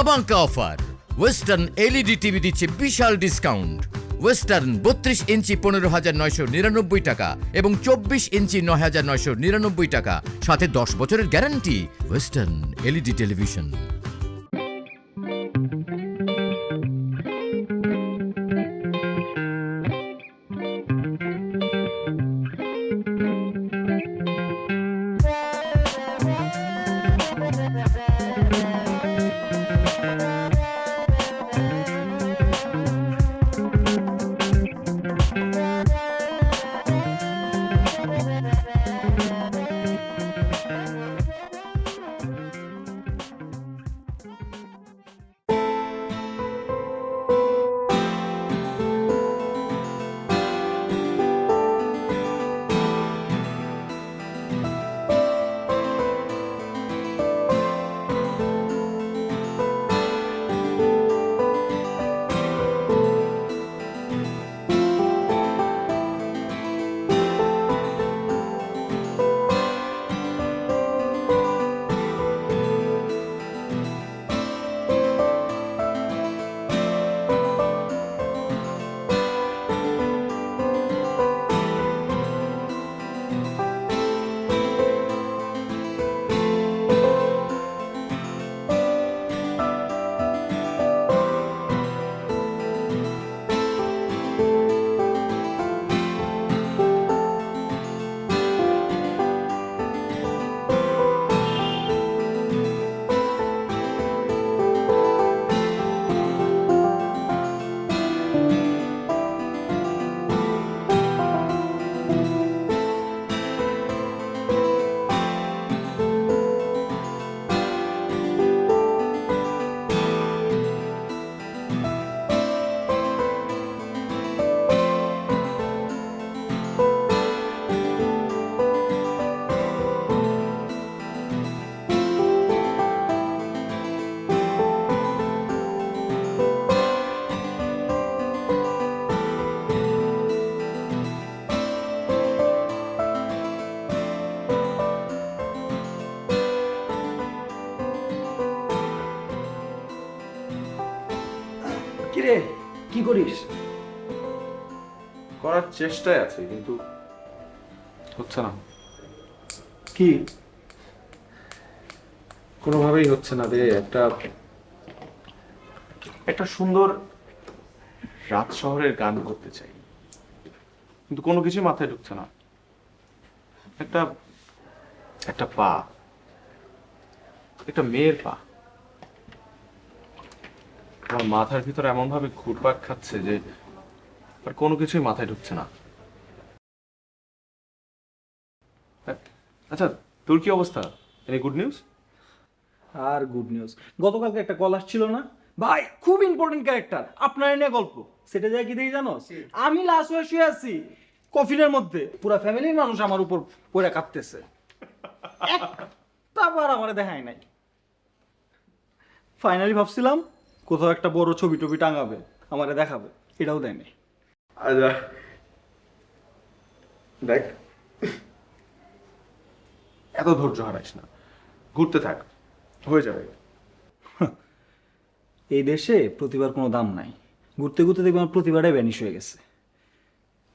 ধামাকা offer, western LED TV দিচ্ছে বিশাল discount. Western 32 ইঞ্চি 15,999 টাকা এবং 24 ইঞ্চি 9,999 টাকা, সাথে 10 বছরের গ্যারান্টি। Western LED television. কিরে, কি করিস? করার চেষ্টায় আছে কিন্তু হচ্ছে না। কি? কোনোভাবেই হচ্ছে না রে। একটা সুন্দর রাত শহরের গান করতে চাই, কিন্তু কোনো কিছু মাথায় ঢুকছে না। একটা পা, একটা মেয়ের পা আমার মাথার ভিতরে এমন ভাবে ঘুরপাক খাচ্ছে যে আর কোনো কিছুই মাথায় ঢুকছে না। আচ্ছা, তোর কি অবস্থা? Any good news? আর গুড নিউজ, গতকালকে একটা কল আসছিল না ভাই, খুব ইম্পর্টেন্ট ক্যারেক্টার, আপনার নিয়ে গল্প। সেটা যায় কি দেখি জানো? আমি লাস্ট হয়ে শুয়ে আছি কফিনের মধ্যে, পুরো ফ্যামিলির মানুষ আমার উপর পড়ে কাঁপতেছে। একটা বার আমার দেখায় নাই। ফাইনালি ভাবছিলাম কোথাও একটা বড় ছবি টবি টাঙাবে, আমারে দেখাবে, এটাও দেয় নাই। আচ্ছা দেখ, এত ধৈর্য হারাইস না, ঘুরতে থাক, হয়ে যাবে। এই দেশে প্রতিভার কোনো দাম নাই। ঘুরতে ঘুরতে দেখবে আমার প্রতিভাটাই ভ্যানিশ হয়ে গেছে।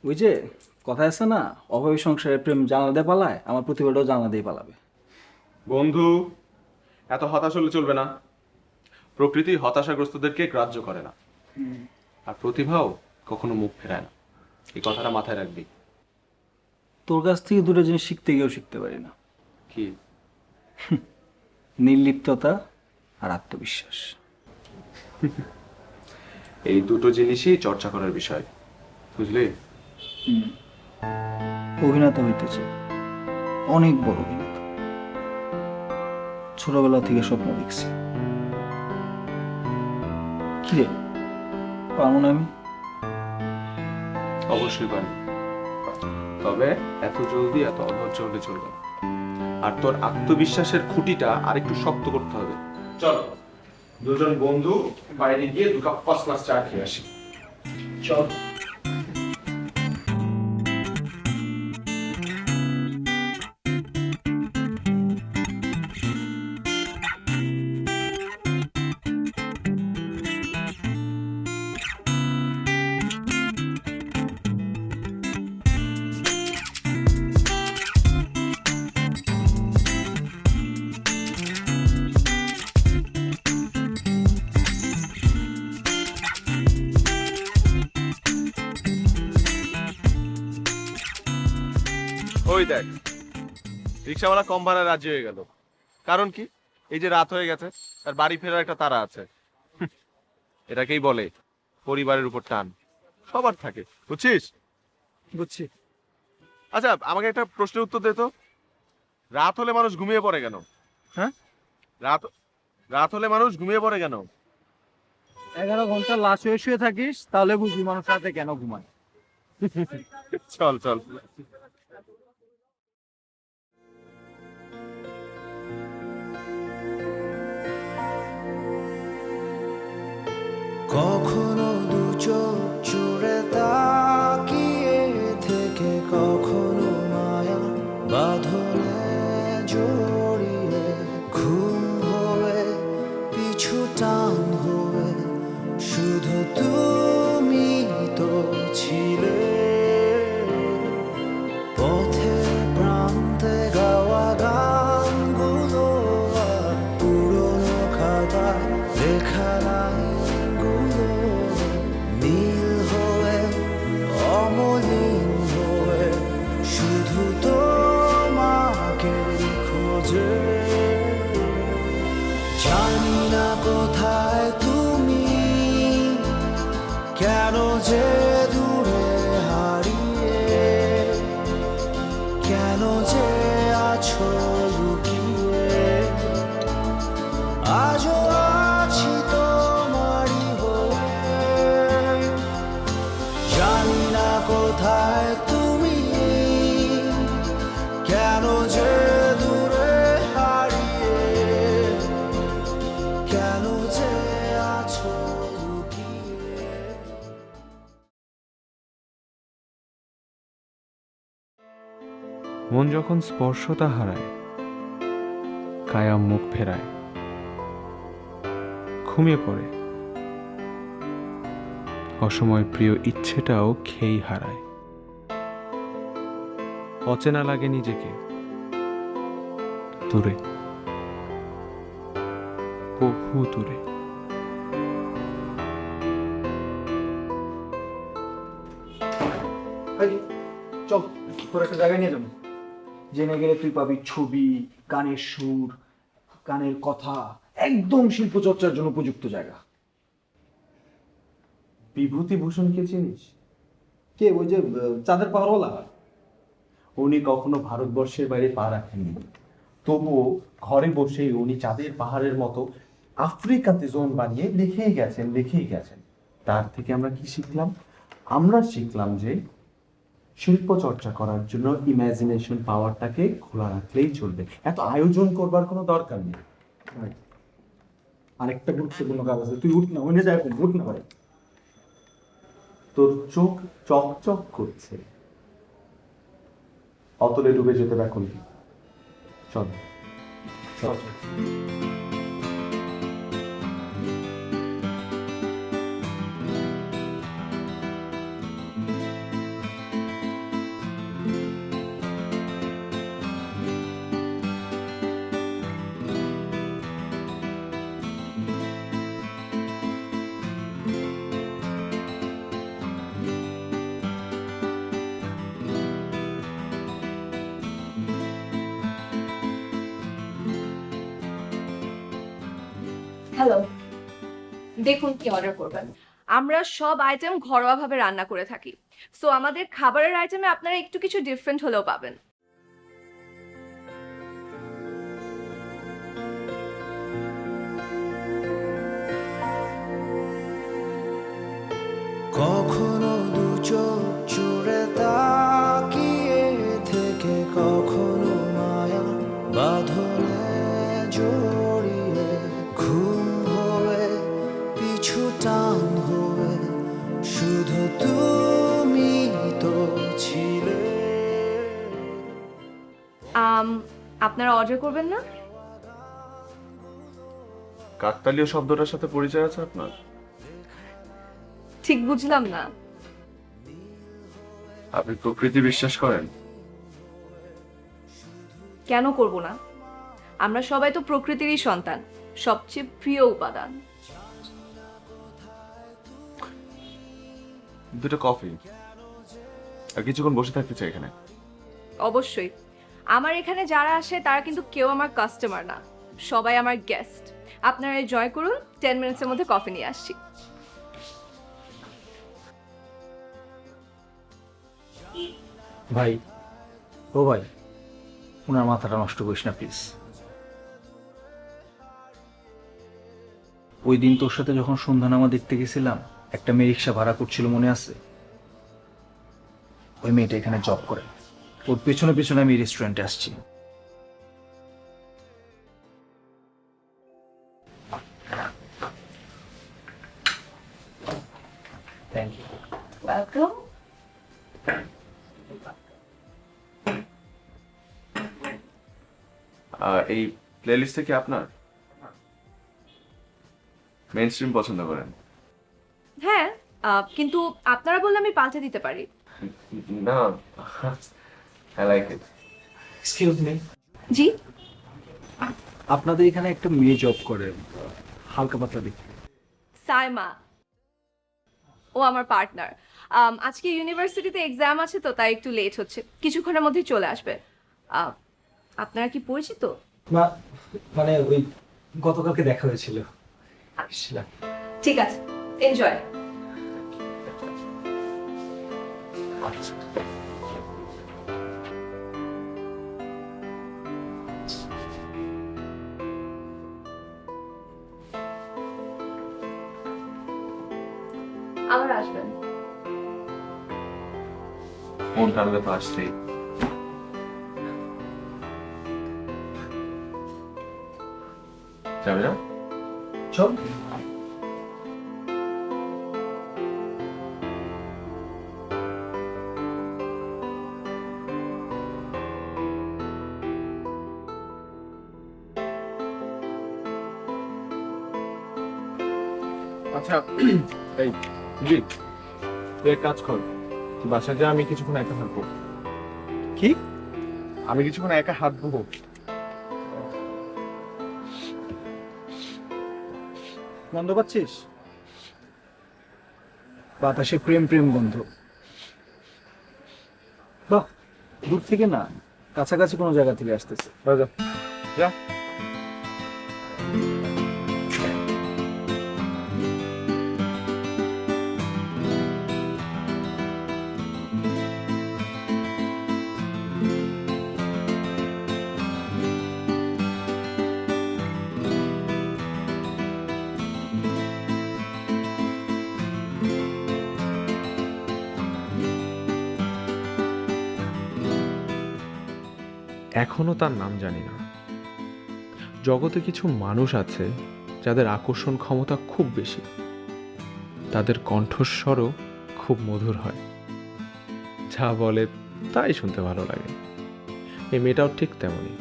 ওই যে কথা আছে না, অভাবী সংসারের প্রেম জানলা দিয়ে পালায়, আমার প্রতিভাটাও জানলা দিয়ে পালাবে। বন্ধু, এত হতাশ হলে চলবে না। প্রকৃতি হতাশাগ্রস্তদেরকে গ্রাহ্য করে না, আর প্রতিভাও কখনো মুখ ফেরায় না। এই কথাটা মাথায় রাখবি। তোর কাছ থেকে দুটো জিনিস শিখতে গিয়েও শিখতে পারি না। কি? নির্লিপ্ততা আর আত্মবিশ্বাস। এই দুটো জিনিসই চর্চা করার বিষয়, বুঝলি? অভিনেতা হইতেছে, অনেক বড় অভিনেতা। ছোটবেলা থেকে স্বপ্ন দেখছি। কিরে, পারবো না আমি? অবশ্যই পারি, তবে এত জলদি এত অধৈর্য হলে চলবে না। আর তোর আত্মবিশ্বাসের খুঁটিটা আরেকটু শক্ত করতে হবে। চল দুজন বন্ধু বাইরে গিয়ে 2 কাপ ফার্স্ট ক্লাস চা খেয়ে আসি। চল। ওই দেখ, রিক্সাওয়ালা কম ভাড়া রাজি হয়ে গেল। কারণ কি? এই যে রাত হয়ে গেছে, তার বাড়ি ফেরার একটা তাড়া আছে। এটাকেই বলে পরিবারের উপর টান। সবার থাকে, বুঝছিস? বুঝছি। আচ্ছা, আমাকে একটা প্রশ্নের উত্তর দে তো। রাত হলে মানুষ ঘুমিয়ে পড়ে কেন? হ্যাঁ, রাত রাত হলে মানুষ ঘুমিয়ে পড়ে কেন? 11 ঘন্টা লাশ হয়ে শুয়ে থাকিস, তাহলে বুঝবি মানুষ রাতে কেন ঘুমায়। চল চল। কখনো দু চোখ জুড়ে তাকিয়ে থেকে কখনো মায়া বাঁধনে জড়িয়ে ঘুম হয়ে পিছু টান হয়ে শুধু তুমি তো ছিলে পথের প্রান্তে গাওয়া গানগুলো আর পুরনো খাতায় লেখা লাইনগুলো নীল হয়ে অমলিন হয়ে শুধু তোমাকে খোঁজে জানি না কোথায় তুমি কেন যে দূরে হারিয়ে কেন যে আছো লুকিয়ে আজও আছি তোমারই হয়ে জানি না কোথায় তুমি কেন যে দূরে হারিয়ে কেন যে আছো লুকিয়ে মন যখন স্পর্শতা হারায়, কায়া মুখ ফেরায়, ঘুমিয়ে পড়ে, অসময় প্রিয় ইচ্ছেটাও খেই হারায়। অচেনা লাগে নিজেকে, দূরে, বহু দূরে। চল, তোর একটা জায়গায় নিয়ে যাবো, জেনে গেলে তুই পাবি ছবি, গানের সুর, গানের কথা, একদম শিল্প চর্চার জন্য উপযুক্ত জায়গা। বিভূতিভূষণকে চিনিস? কে? ওই যে চাঁদের পাহাড়ওয়ালা? উনি কখনো ভারতবর্ষের বাইরে পা রাখেননি, তবুও ঘরে বসেই উনি চাঁদের পাহাড়ের মতো আফ্রিকাতে জোন বানিয়ে লিখেই গেছেন। তার থেকে আমরা কি শিখলাম? আমরা শিখলাম যে শিল্প চর্চা করার জন্য ইমাজিনেশন পাওয়ারটাকে খোলা রাখলেই চলবে, এত আয়োজন করবার কোনো দরকার নেই। আরেকটা গুরুত্বপূর্ণ কাজ আছে, তুই উঠ না, ওই যায় উঠ না করে। তোর চোখ চকচক করছে, অতলে ডুবে যেতে দেখুন। চল চল। হ্যালো, দেখুন কি অর্ডার করবেন। আমরা সব আইটেম ঘরোয়াভাবে রান্না করে থাকি, সো আমাদের খাবারের আইটেমে আপনারা একটু কিছু ডিফারেন্ট হলেও পাবেন। কখনো দু চোখ জুড়ে তাকিয়ে থেকে কখনো মায়া বাঁধনে জড়িয়ে ঘুম হয়ে পিছু টান হয়ে শুধু তুমি তো ছিলে আপনারা অর্ডার করবেন না? কাকতালীয় শব্দটার সাথে পরিচয় আছে আপনার? ঠিক বুঝলাম না। আপনি প্রকৃতি বিশ্বাস করেন? কেন করব না? আমরা সবাই তো প্রকৃতিরই সন্তান, সবচেয়ে প্রিয় উপাদান। দুটো কফি আর কিছুক্ষণ বসে থাকতে চাই এখানে। অবশ্যই। আমার এখানে যারা আসে তারা কিন্তু কেউ আমার কাস্টমার না, সবাই আমার গেস্ট। আপনারা এনজয় করুন, 10 মিনিটসের মধ্যে কফি নিয়ে আসছি। ভাই, ও ভাই, ওনার মাথাটা নষ্ট করিস না প্লিজ। ওই দিন তোর সাথে যখন সন্ধ্যানামা দেখতে গেছিলাম, একটা মেয়ে রিক্সা ভাড়া করছিল, মনে আছে? ওই মেয়েটা এখানে জব করে, ওর পেছনে পেছনে আমি রেস্টুরেন্টে আসছি। Thank you. ওয়েলকাম। এই প্লেলিস্টে কি আপনার মেইন স্ট্রিম পছন্দ করেন? হ্যাঁ, কিন্তু আপনারা বললে আমি পাল্টে দিতে পারি। না, I like it. Excuse me, জি? আপনাদের এখানে একটা মেয়ে জব করে, হালকা পাতলা দেখতে। সাইমা, ও আমার পার্টনার। আজকে ইউনিভার্সিটিতে এক্সাম আছে তো তাই একটু লেট হচ্ছে, কিছুক্ষণের মধ্যেই চলে আসবে। আপনারা কি পরিচিত? না, মানে ওই গতকালকে দেখা হয়েছিল, আসছিলাম। ঠিক আছে, এনজয়। আবার আসবেন। মন টানলে তো আসতেই। যাবে না? চল। আচ্ছা, এই জি, তুই এক কাজ কর, তুই বাসায় যা, আমি কিছুক্ষণ একা হাঁটবো। কি? আমি কিছুক্ষণ একা হাঁটবো। গন্ধ পাচ্ছিস? বাতাসে প্রেম প্রেম গন্ধ। বাহ, দূর থেকে না, কাছাকাছি কোনো জায়গা থেকে আসতেছে। যা যা। এখনো তার নাম জানি না। জগতে কিছু মানুষ আছে যাদের আকর্ষণ ক্ষমতা খুব বেশি, তাদের কণ্ঠস্বরও খুব মধুর হয়, যা বলে তাই শুনতে ভালো লাগে। এই মেয়েটাও ঠিক তেমনই।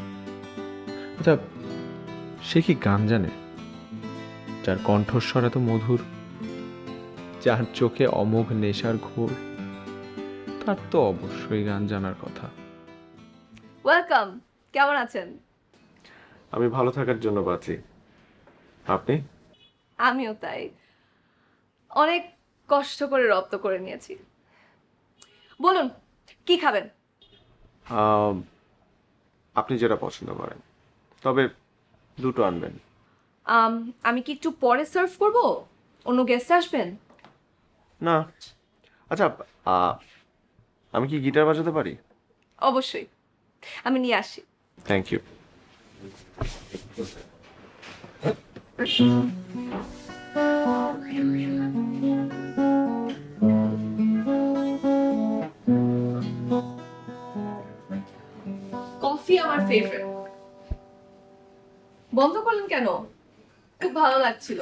আচ্ছা, সে কি গান জানে? যার কণ্ঠস্বর এত মধুর, যার চোখে অমোঘ নেশার ঘোর, তার তো অবশ্যই গান জানার কথা। ওয়েলকাম, কেমন আছেন? আমি ভালো থাকার জন্য বাঁচি, আপনি? আমিও তাই, অনেক কষ্ট করে রপ্ত করে নিয়েছি। বলুন, কি খাবেন? আপনি যেটা পছন্দ করেন, তবে দুটো আনবেন। আমি কি একটু পরে সার্ভ করব? অন্য গেস্ট আসবেন? না, আচ্ছা, আমি কি গিটার বাজাতে পারি? অবশ্যই, আমি নিয়ে আসি। Thank you. কফি আমার ফেভারিট। বন্ধ করলেন কেন? খুব ভালো লাগছিল।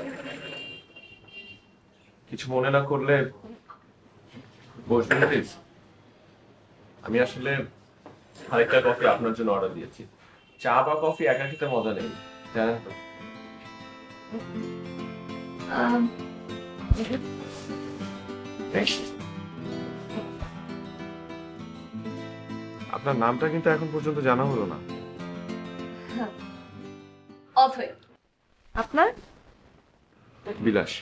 কিছু মনে না করলে বসবেন প্লিজ? আমি আসলে আরেকটা কফি আপনার জন্য অর্ডার দিয়েছি। চা বা কফি একা খেতে মজা নেই, জানেন তো? Thank you. আপনার নামটা কিন্তু এখন পর্যন্ত জানা হলো না। অথই। আপনার? বিলাস।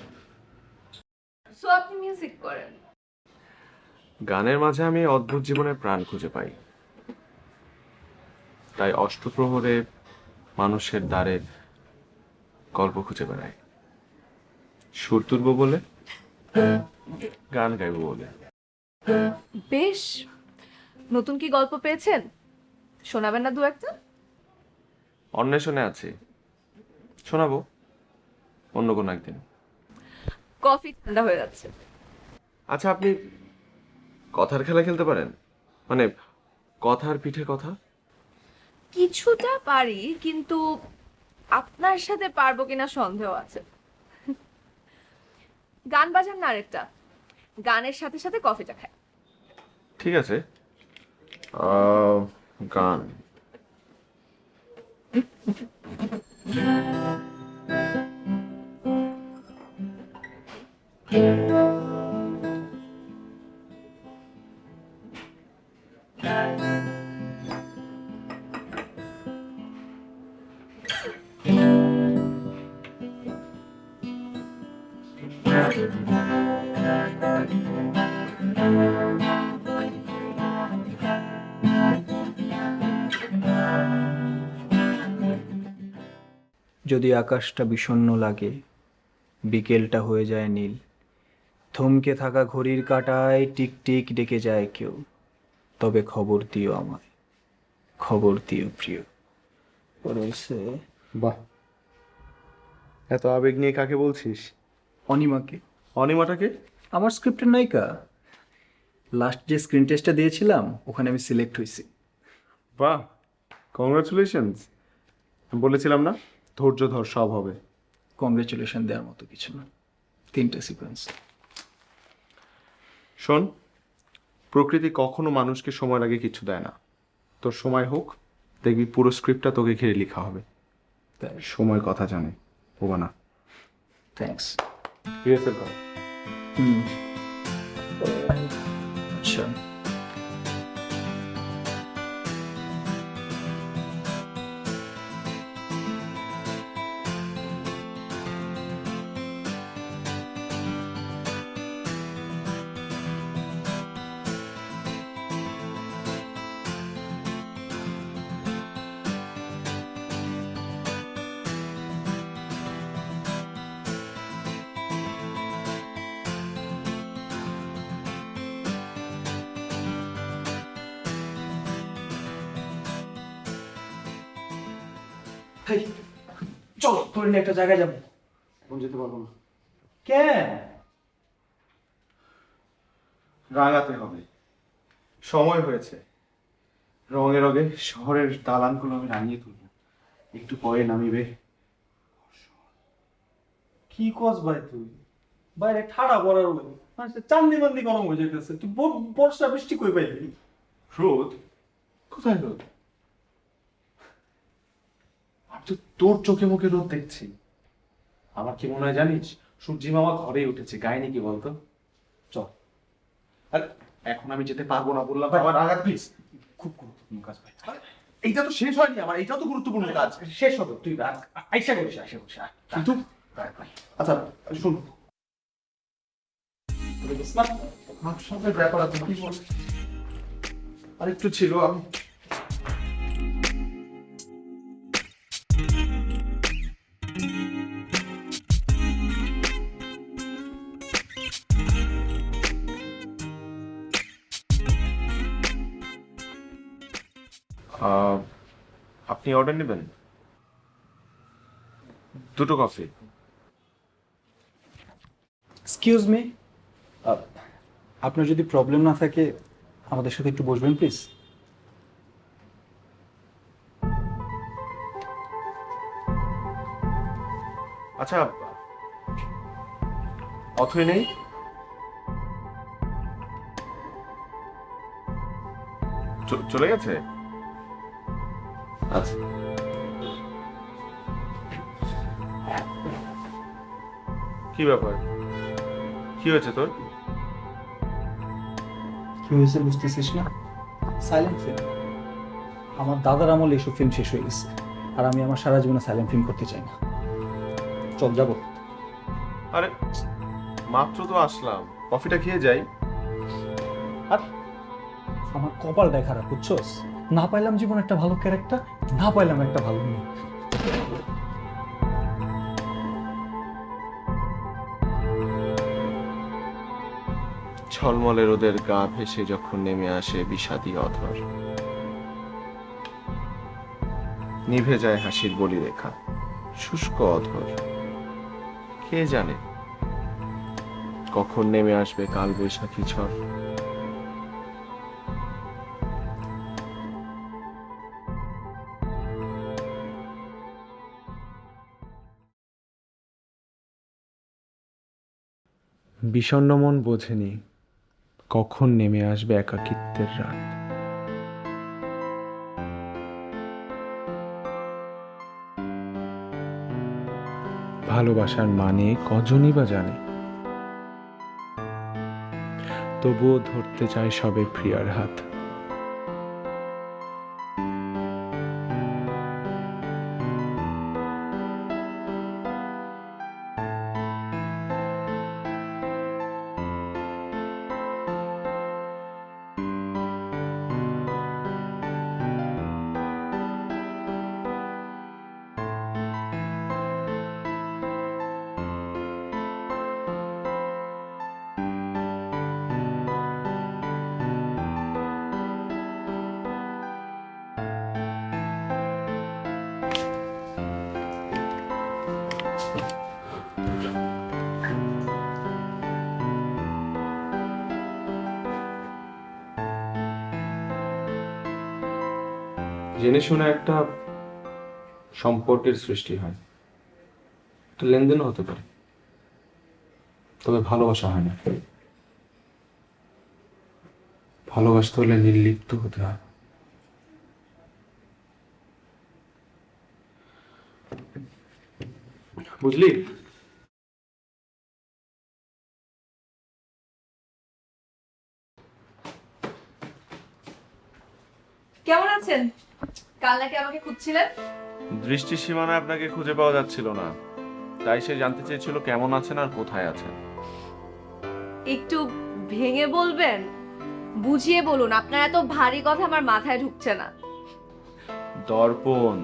সো আপনি মিউজিক করেন? গানের মাঝে আমি অদ্ভুত জীবনের প্রাণ খুঁজে পাই। তাই অষ্টপ্রহরে মানুষের দ্বারে গল্প খুঁজে বেড়াই, সুর তুলবো বলে, গান গাইবো বলে। বেশ, নতুন কি গল্প পেয়েছেন? শোনাবেন না দু একটা? অন্বেষণে আছি, শোনাবো অন্য কোনো একদিন। কফি ঠান্ডা হয়ে যাচ্ছে। আচ্ছা, আপনি কথার খেলা খেলতে পারেন? মানে কথার পিঠে কথা? কিছুটা পারি, কিন্তু আপনার সাথে পারবো কিনা সন্দেহ আছে। গান বাজান না আরেকটা, গানের সাথে সাথে কফিটা খাই। ঠিক আছে, গান। যদি আকাশটা বিষণ্ণ লাগে, বিকেলটা হয়ে যায় নীল, থমকে থাকা ঘড়ির কাঁটায় টিকটিক ডেকে যায় কেউ, তবে খবর দিও আমায়, খবর দিও প্রিয়। রয়েছে বাহ, এত আবেগ নিয়ে কাকে বলছিস? অনিমাকে, অনিমাটাকে? আমার স্ক্রিপ্টের নায়িকা। লাস্ট যে স্ক্রিন টেস্টটা দিয়েছিলাম ওখানে আমি সিলেক্ট হয়েছি। বাহ, কংগ্রাচুলেশনস। বলেছিলাম না, ধৈর্য ধর, সব হবে। কংগ্রেচুলেশন দেওয়ার মতো কিছু না, 3টে সিকোয়েন্স। শোন, প্রকৃতি কখনো মানুষকে সময় লাগে কিছু দেয় না। তোর সময় হোক, দেখবি পুরো স্ক্রিপ্টটা তোকে ঘিরে লেখা হবে। তাই, সময় কথা জানে, বোবা না। থ্যাঙ্কস। রিহার্সাল কর। আচ্ছা, চলো তোর নিয়ে একটা জায়গায় যাবো। এখন যেতে পারবো না, কেন? রাগাতে হবে। সময় হয়েছে, রঙে রঙে শহরের দালানগুলো আমি রাঙিয়ে তুলবো। একটু পরে নামিবে। কি কস ভাই তুই? বাইরে ঠাড়া পড়ার চান্দি বান্দি গরম হয়ে যেতেছে, তুই বর্ষা বৃষ্টি কই পাইলি? রোদ? কোথায় রোদ? আমি তো তোর চোখে মুখে রোদ দেখছি। আমার কি মনে হয় জানিস, সূর্যি মামা ঘরেই উঠেছে, গায়ে নাকি বলতো? চল। আর এখন আমি যেতে পারবো না বললাম, আমার আঘাত প্লিজ। খুব গুরুত্বপূর্ণ কাজ ভাই। এইটা তো শেষ হয়নি আমার, এইটাও তো গুরুত্বপূর্ণ কাজ। শেষ হবে, তুই আইসা করিস, আইসা করিস। কিন্তু আচ্ছা শুন, আমার সাথে ব্যাপার আছে, কি বল? আরেকটু ছিল, আমি আপনি অর্ডার নেবেন? দুটো কফি। এক্সকিউজ মি, আপনার যদি প্রবলেম না থাকে আমাদের সাথে একটু বসবেন প্লিজ। আচ্ছা, অথই নেই? চলে গেছে? আচ্ছা, কি ব্যাপার, কি হয়েছে তোর? কি হয়েছে বুঝতেছিস না? Silent film. আমার দাদার আমলে এইসব ফিল্ম শেষ হয়ে গেছে, আর আমি আমার সারা জীবনে সাইলেন্ট ফিল্ম করতে চাই না। চল যাবো। আরে মাত্র তো আসলাম, কফিটা খেয়ে যাই। আর আমার কপালটাই খারাপ, বুঝছস? না পাইলাম জীবন একটা ভালো ক্যারেক্টার, না পাইলাম একটা ভালো মেয়ে। ঝলমলে রোদের গা ভেসে যখন নেমে আসে বিষাদী অধর, নিভে যায় হাসির বলিরেখা, শুষ্ক অধর। কে জানে কখন নেমে আসবে কাল বৈশাখী ঝড়। বিষণ্ণ মন বোঝেনি কখন নেমে আসবে একাকিত্বের রাত। ভালোবাসার মানে কজনই বা জানে, তবুও ধরতে চায় সবে প্রিয়ার হাত। জেনে শুনে একটা সম্পর্কের সৃষ্টি হয়, একটা লেনদেনও হতে পারে, তবে ভালোবাসা হয় না। ভালোবাসতে হলে নির্লিপ্ত হতে হয়। বুঝলি? কেমন আছেন? কাল নাকি আমাকে খুঁজছিলেন? দৃষ্টির সীমানায় আপনাকে খুঁজে পাওয়া যাচ্ছিল না, তাই সে জানতে চেয়েছিল কেমন আছেন আর কোথায় আছেন। একটু ভেঙে বলবেন, বুঝিয়ে বলুন, আপনার এত ভারী কথা আমার মাথায় ঢুকছে না। দর্পণ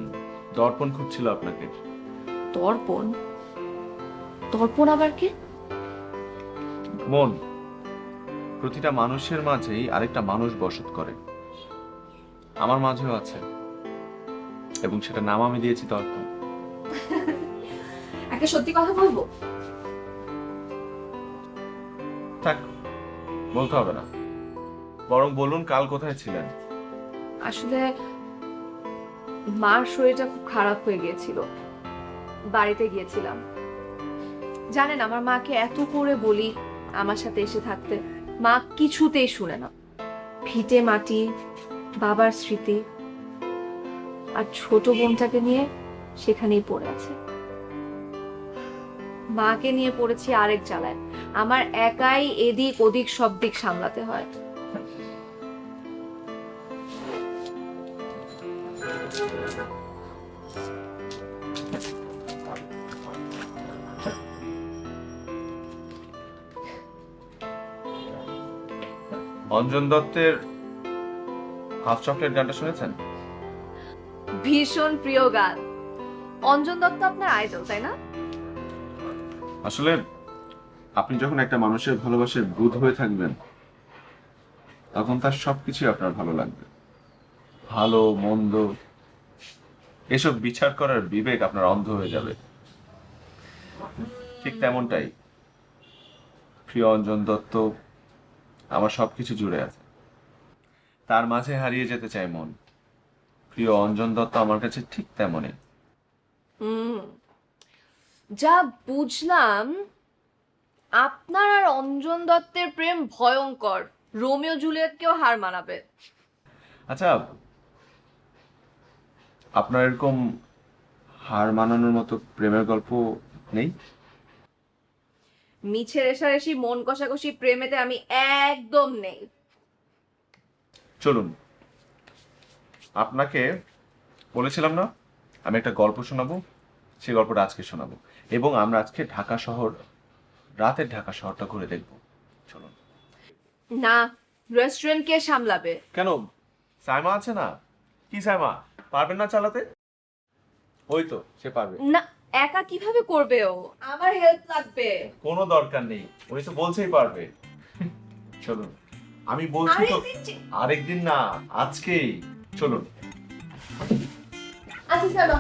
দর্পণ খুঁজছিল আপনাকে। দর্পণ? দর্পণ আবার কি? মন, প্রতিটা মানুষের মাঝেই আরেকটা মানুষ বসত করে, আমার মাঝেও আছে, এবং সেটা নাম আমি দিয়েছি দর্পণ। একটা সত্যি কথা বলবো? থাক, বলতে হবে না, বরং বলুন কাল কোথায় ছিলেন। আসলে মার শরীরটা খুব খারাপ হয়ে গিয়েছিল, বাড়িতে গিয়েছিলাম। জানেন, আমার মাকে এত করে বলি আমার সাথে এসে থাকতে, মা কিছুতেই শুনে না। ভিটে মাটি, বাবার স্মৃতি আর ছোট বোনটাকে নিয়ে সেখানেই পড়ে আছে। মাকে নিয়ে পড়েছি আরেক জ্বালায়, আমার একাই এদিক ওদিক সব দিক সামলাতে হয়। অঞ্জন দত্তের হাফ চকলেট গানটা শুনেছেন? ভীষণ প্রিয় গান। অঞ্জন দত্ত আপনার আইডল, তাই না? আসলে আপনি যখন একটা মানুষের ভালোবাসার বুঁদ হয়ে থাকবেন, তখন তার সবকিছু আপনার ভালো লাগবে। ভালো মন্দ এসব বিচার করার বিবেক আপনার অন্ধ হয়ে যাবে। ঠিক তেমনটাই প্রিয় অঞ্জন দত্ত আমার সবকিছু জুড়ে আছে, তার মাঝে হারিয়ে যেতে চায় মন। প্রিয় অঞ্জন দত্ত আমার কাছে ঠিক তেমনই। যা বুঝলাম, আপনার আর অঞ্জন দত্তের প্রেম ভয়ঙ্কর, রোমিও জুলিয়েটকেও হার মানাবে। আচ্ছা, আপনার এরকম হার মানানোর মতো প্রেমের গল্প নেই? মিছে রেশারেশি মন কষাকষি প্রেমেতে আমি একদম নেই। চলুন, আপনাকে বলেছিলাম না আমি একটা গল্প শোনাবো, সেই গল্পটা আজকে শোনাবো, এবং আমরা আজকে রাতের ঢাকা শহরটা ঘুরে দেখব। চলুন। না, রেস্টুরেন্ট কে সামলাবে? কেন, সাইমা আছে না? কি সাইমা পারবেন না চালাতে? ওই তো সে পারবে। না, একা কিভাবে করবে ও? আমার হেল্প লাগবে। কোনো দরকার নেই, উনি তো বলছেই পারবে। চলুন, আমি বলছি তো। আরেকদিন না, আজকেই চলুন। আচ্ছা চলো।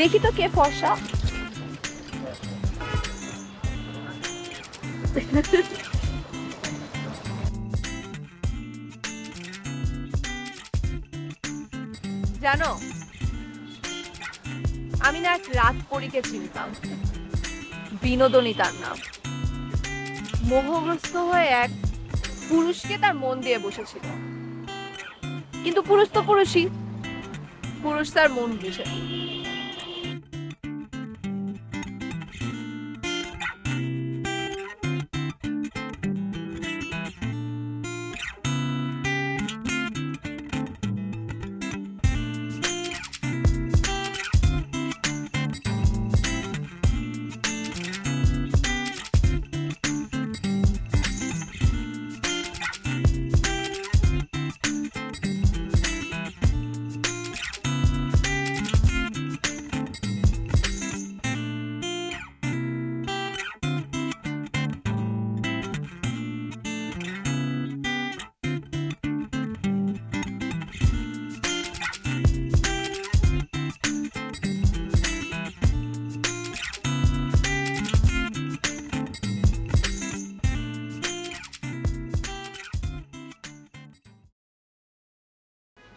দেখি তো কে ফর্সা। জানো, আমি না এক রাত পরীকে চিনতাম, বিনোদনী তার নাম। মোহগ্রস্ত হয়ে এক পুরুষকে তার মন দিয়ে বসেছিল, কিন্তু পুরুষ তো পুরুষই, পুরুষ তার মন বুঝে।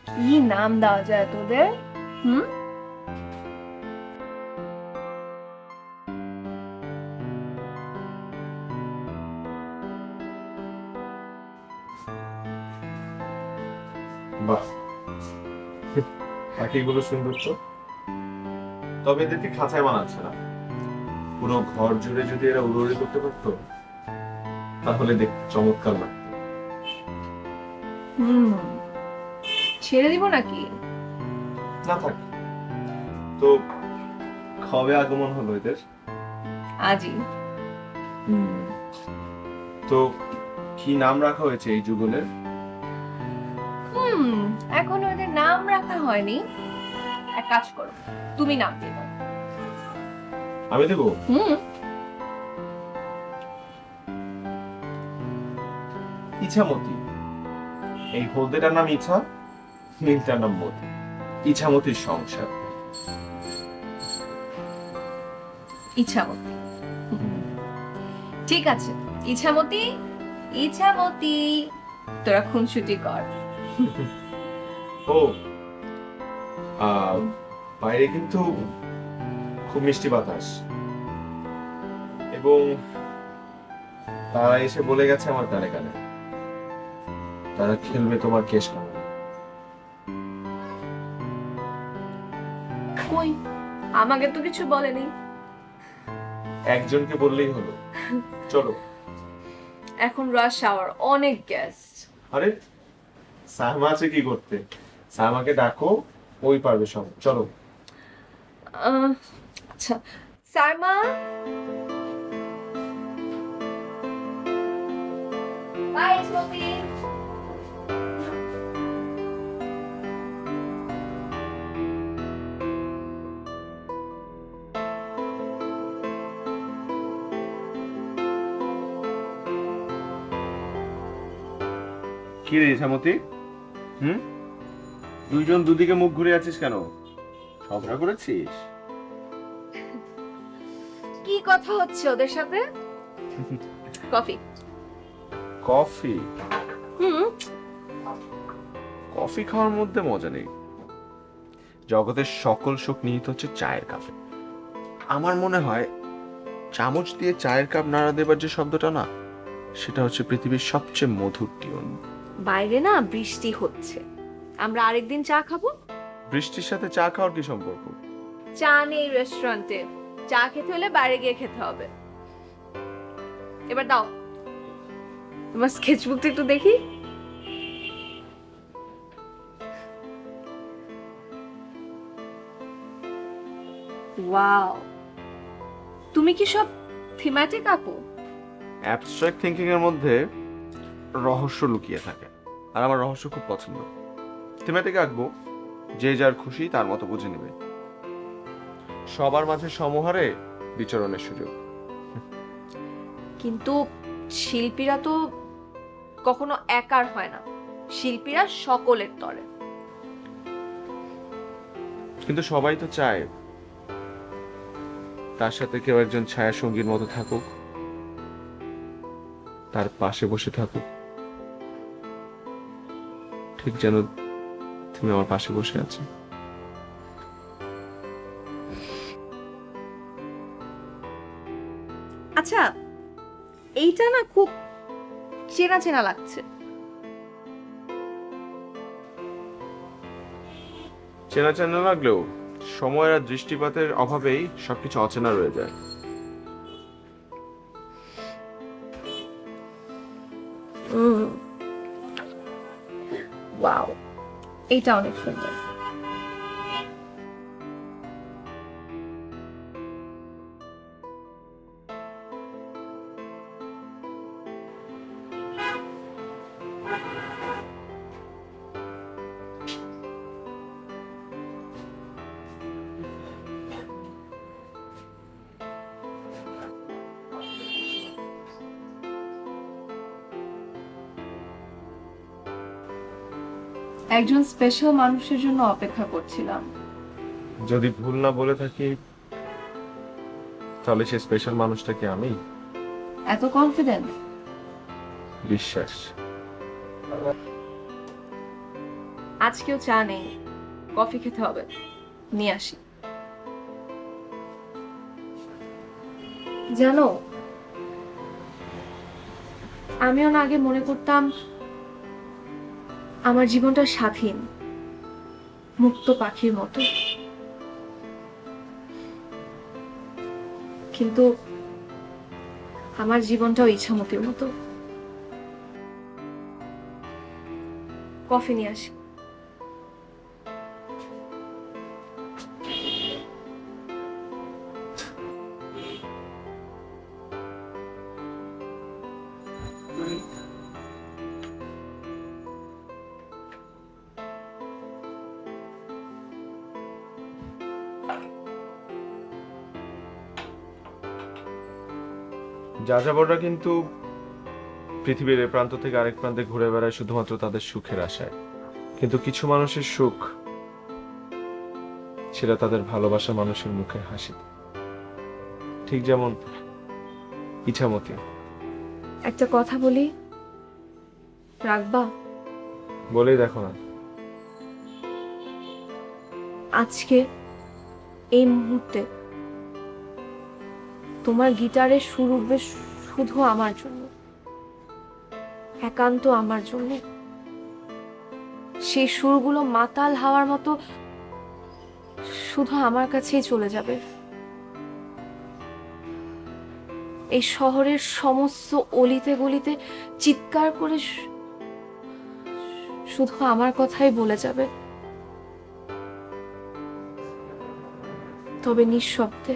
কি নাম দেওয়া যায় তোদের? বাহ, পাখিগুলো সুন্দর তো, তবে এদেরকে খাঁচায় মানাচ্ছে না। পুরো ঘর জুড়ে যদি এরা উড়োড়ি করতে পারতো, তাহলে দেখতে চমৎকার লাগতো। ছেড়ে দিব নাকি? না থাক তো। কবে আগমন হলো এদের? আজই। তো কি নাম রাখা হয়েছে এই যুগলের? এখনো এদের নাম রাখা হয়নি। এক কাজ করো, তুমি নাম দিয়ে দাও। আমি দেবো? ইছামতি। এই হলদেটার নাম ইছা, নীলটার নাম মতি। ইছামতির সংসার। ইছামতি, ঠিক আছে। ইছামতি, ইছামতি, তোরা খুনসুটি কর। ও, বাইরে কিন্তু খুব মিষ্টি বাতাস, এবং তারা এসে বলে গেছে আমার কানে কানে তারা খেলবে তোমার কেশ কামড়ে। কই, আমাকে তো কিছু বলেনি। একজনকে বললেই হলো। চলো। এখন রাশ আওয়ার, অনেক গেস্ট। আরে সাইমা আছে কি করতে? সাইমাকে ডাকো, ওই পারবে সব। চলো। আচ্ছা, সাইমা। বাই স্মতি। কি রে ইছামতি? দুইজন দুদিকে মুখ ঘুরে আছিস কেন? ঝগড়া করেছিস? কি কথা হচ্ছে ওদের সাথে? কফি। কফি? কফি খাওয়ার মধ্যে মজা নেই। জগতের সকল সুখ নিহিত হচ্ছে চায়ের কাপে। আমার মনে হয় চামচ দিয়ে চায়ের কাপ নাড়া দেবার যে শব্দটা না, সেটা হচ্ছে পৃথিবীর সবচেয়ে মধুর টিউন। বাইরে না বৃষ্টি হচ্ছে, আমরা আরেকদিন চা খাবো। বৃষ্টির সাথে চা খাওয়ার কি সম্পর্ক? চা নেই রেস্টুরেন্টে, চা খেতে হলে বাইরে গিয়ে খেতে হবে। এবার দাও তোমার স্কেচবুকটা একটু দেখি। ওয়াও, তুমি কি সব থিমেটিক আঁকো? অ্যাবস্ট্রাক্ট থিঙ্কিং এর মধ্যে রহস্য লুকিয়ে থাকে, আর আমার রহস্য খুব পছন্দ। থিমেটিক আঁকবো, যে যার খুশি তার মতো বুঝে নেবে। সবার মাঝে সমহারে বিচরণের সুযোগ। কিন্তু শিল্পীরা তো কখনো একার হয় না, শিল্পীরা সকলের তরে। কিন্তু সবাই তো চায় তার সাথে কেউ একজন ছায়া সঙ্গীর মতো থাকুক, তার পাশে বসে থাকুক, ঠিক যেন তুমি আমার পাশে বসে আছো। আচ্ছা, এইটা না খুব চেনা চেনা লাগছে। চেনা চেনা লাগলেও সময় আর দৃষ্টিপাতের অভাবেই সবকিছু অচেনা রয়ে যায়। ওয়াও, এইটা অনেক সুন্দর। একজন স্পেশাল মানুষের জন্য অপেক্ষা করছিলাম। যদি ভুল না বলে থাকি, তাহলে সে স্পেশাল মানুষটাকে আমি। এত কনফিডেন্ট? বিশ্বাস। আজকেও চা নেই, কফি খেতে হবে, নিয়ে আসি। জানো, আমিও না আগে মনে করতাম আমার জীবনটা স্বাধীন, মুক্ত পাখির মতো। কিন্তু আমার জীবনটাও ইচ্ছামতির মতো। কফি নিয়ে আসি। যাযাবররা কিন্তু পৃথিবীর এ প্রান্ত থেকে আরেক প্রান্তে ঘুরে বেড়ায় শুধুমাত্র তাদের সুখের আশায়। কিন্তু কিছু মানুষের সুখ, সেটা তাদের ভালোবাসা মানুষের মুখের হাসি। ঠিক যেমন ইছামতি। একটা কথা বলি, রাখবা? বলেই দেখো না। আজকে এই মুহূর্তে তোমার গিটারের সুর উঠবে শুধু আমার জন্য, একান্ত আমার জন্য। সেই সুরগুলো মাতাল হাওয়ার মতো শুধু আমার কাছেই চলে যাবে। এই শহরের সমস্ত অলিতে গলিতে চিৎকার করে শুধু আমার কথাই বলে যাবে, তবে নিঃশব্দে।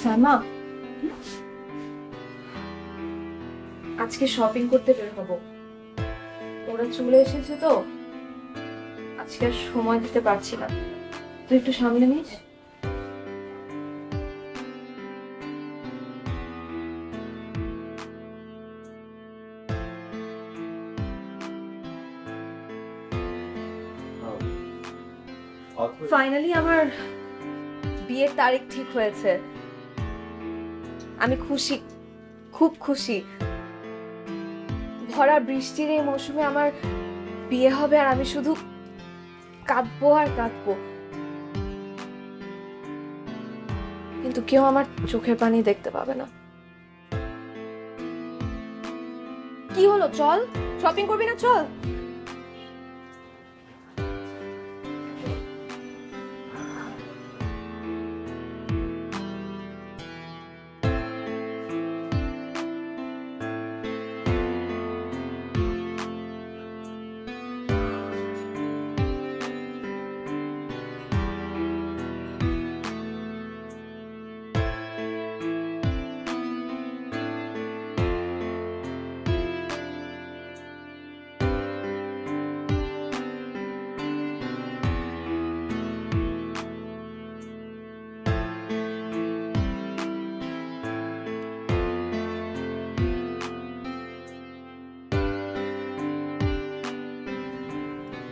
সাইমা, আজকে শপিং করতে বের হব। ওরা চলে এসেছে তো, আজকে আর সময় দিতে পারছি না। তুই একটু সামনে নিস। ফাইনালি আমার বিয়ের তারিখ ঠিক হয়েছে। আমি খুশি, খুব খুশি। ভরা বৃষ্টির এই মৌসুমে আমার বিয়ে হবে আর আমি শুধু কাঁদবো আর কাঁদবো। কিন্তু কেউ আমার চোখের পানি দেখতে পাবে না। কি হলো, চল শপিং করবি না? চল।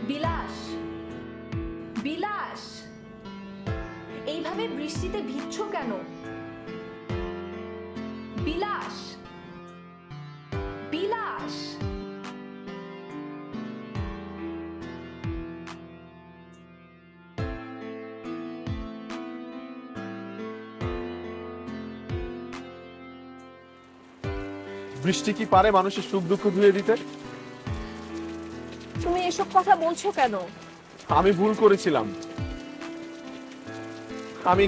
বিলাস, বিলাস, এইভাবে বৃষ্টিতে ভিজছ কেন? বিলাস, বিলাস। বৃষ্টি কি পারে মানুষের সুখ দুঃখ ধুয়ে দিতে? তুমি এসব কথা বলছো কেন? আমি ভুল করেছিলাম। আমি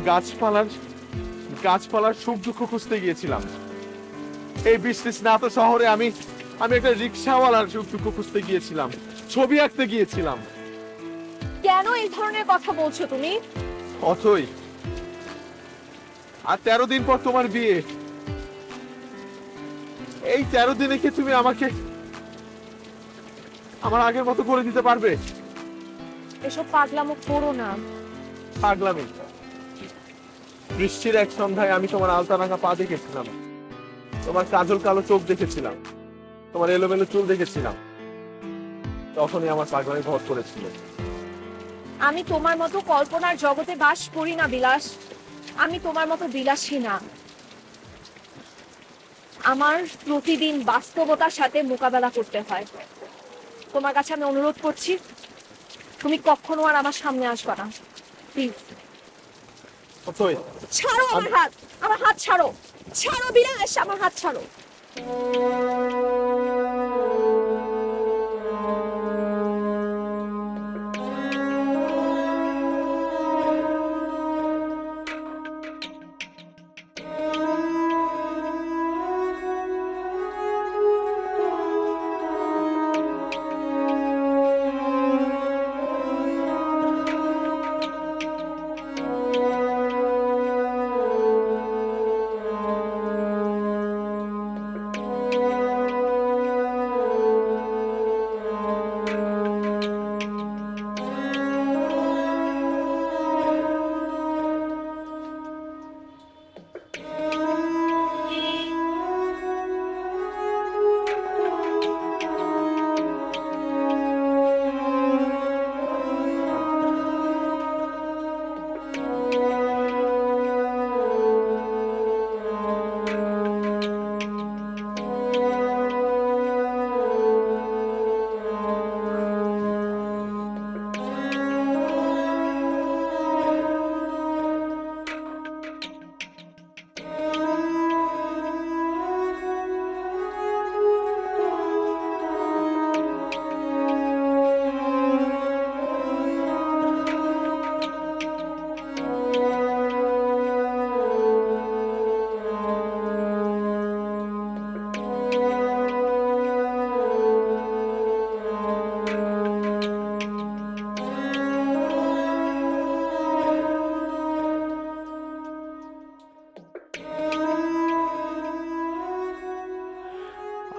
গাছপালার সুখ দুঃখ খুঁজতে গিয়েছিলাম। এই বৃষ্টি স্নাত শহরে আমি একটা রিক্সাওয়ালার সুখ দুঃখ খুঁজতে গিয়েছিলাম, ছবি আঁকতে গিয়েছিলাম। কেন এই ধরনের কথা বলছো তুমি? অথই, আর 13 দিন পর তোমার বিয়ে। এই 13 দিনে কি তুমি আমাকে আমার আগের মতো করে দিতে পারবে? এসব পাগলামো করো না। পাগলামি? বৃষ্টির এক সন্ধ্যায় আমি তোমার আলতা রাঙা পা দেখেছিলাম, তোমার কাজল কালো চোখ দেখেছিলাম, তোমার এলোমেলো চুল দেখেছিলাম। তখনই আমার পাগলামি ভর করেছিল। আমি তোমার মতো কল্পনার জগতে বাস করি না বিলাস। আমি তোমার মতো বিলাসী না। আমার প্রতিদিন বাস্তবতার সাথে মোকাবেলা করতে হয়। তোমার কাছে আমি অনুরোধ করছি, তুমি কখনো আর আমার সামনে আসবে না, প্লিজ। অথই, ছাড়ো আমার হাত, আমার হাত ছাড়ো। ছাড়ো বিলাস, আমার হাত ছাড়ো।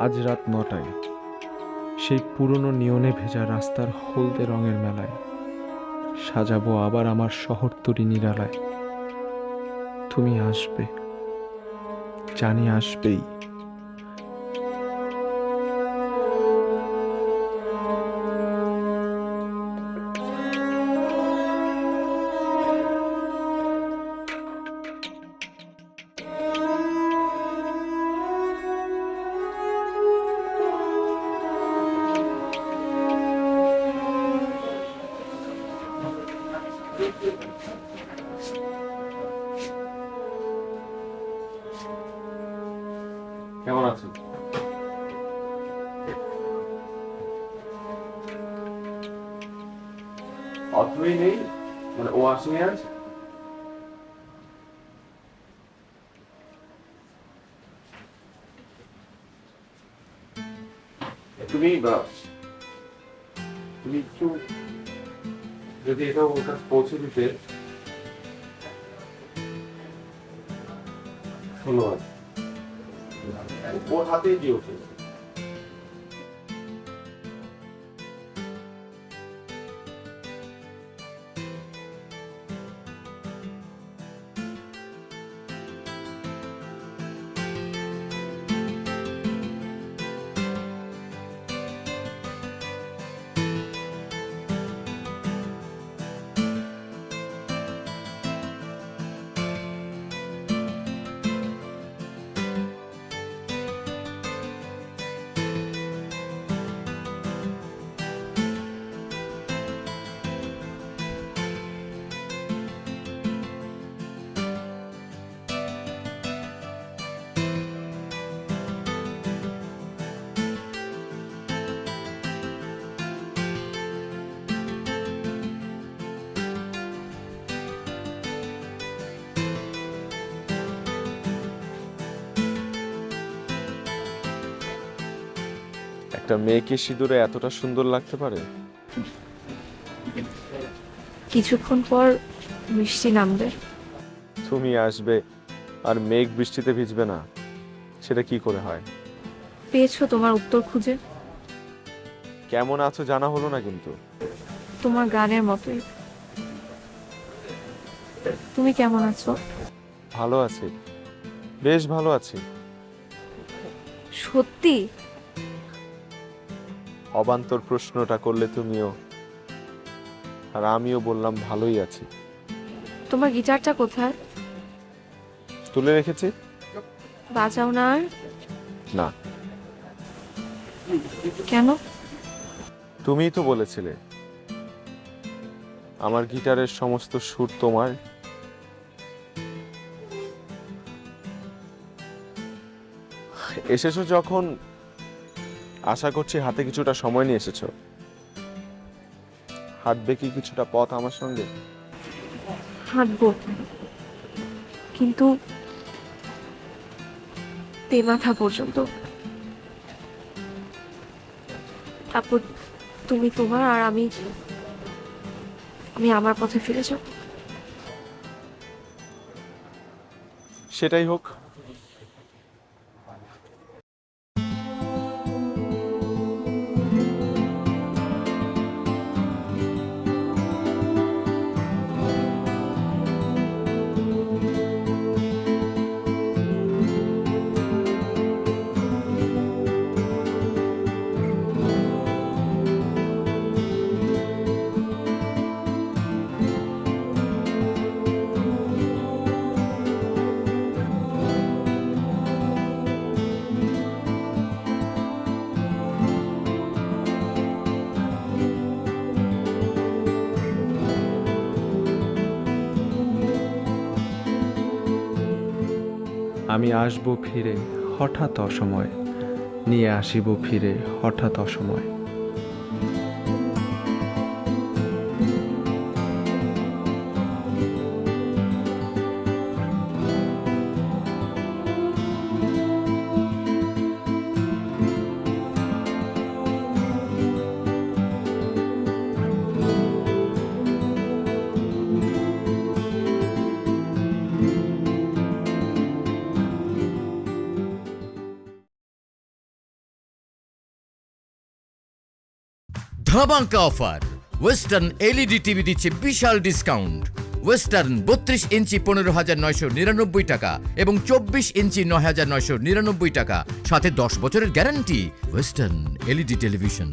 আজ রাত 9টায় সেই পুরনো নিয়নে ভেজা রাস্তার হলদে রঙের মেলায় সাজাবো আবার আমার শহরতরি নিরালায়। তুমি আসবে, জানি আসবেই। কেমন আছেন? অথই নেই, মানে ও আসেনি আজ? তুমি একটু যদি এটা ওর কাছে পৌঁছে দিতে। ধন্যবাদ। ওর হাতেই দিয়ে ওঠে। একটা মেয়েকে সিঁদুরে এতটা সুন্দর লাগতে পারে? কিছুক্ষণ পর বৃষ্টি নামবে। তুমি আসবে আর মেঘ বৃষ্টিতে ভিজবে না, সেটা কি করে হয়? পেয়েছো তোমার উত্তর খুঁজে? কেমন আছো জানা হলো না কিন্তু। তোমার গানের মতোই। তুমি কেমন আছো? ভালো আছি, বেশ ভালো আছি। সত্যি? অবান্তর প্রশ্নটা করলে তুমিও, আর আমিও বললাম ভালোই আছি। তোমার গিটারটা কোথায়? তুলে রেখেছি। বাজাও না আর? না। কেন? তুমিই তো বলেছিলে আমার গিটারের সমস্ত সুর তোমার। এসেছো যখন, আশা করছি হাতে কিছুটা সময় নিয়ে এসেছো। হাঁটবে কি কিছুটা পথ আমার সঙ্গে? হাঁটবো, কিন্তু তেমাথা পর্যন্ত। তারপর তুমি তোমার আর আমি আমার পথে ফিরে যাব। সেটাই হোক। আমি আসবো ফিরে হঠাৎ অসময়, নিয়ে আসিব ফিরে হঠাৎ অসময়। ধামাকা অফার, ওয়েস্টার্ন এলইডি টিভি দিচ্ছে বিশাল ডিসকাউন্ট। ওয়েস্টার্ন 32 ইঞ্চি 15,999 টাকা এবং 24 ইঞ্চি 9,999 টাকা, সাথে 10 বছরের গ্যারান্টি। Western LED television.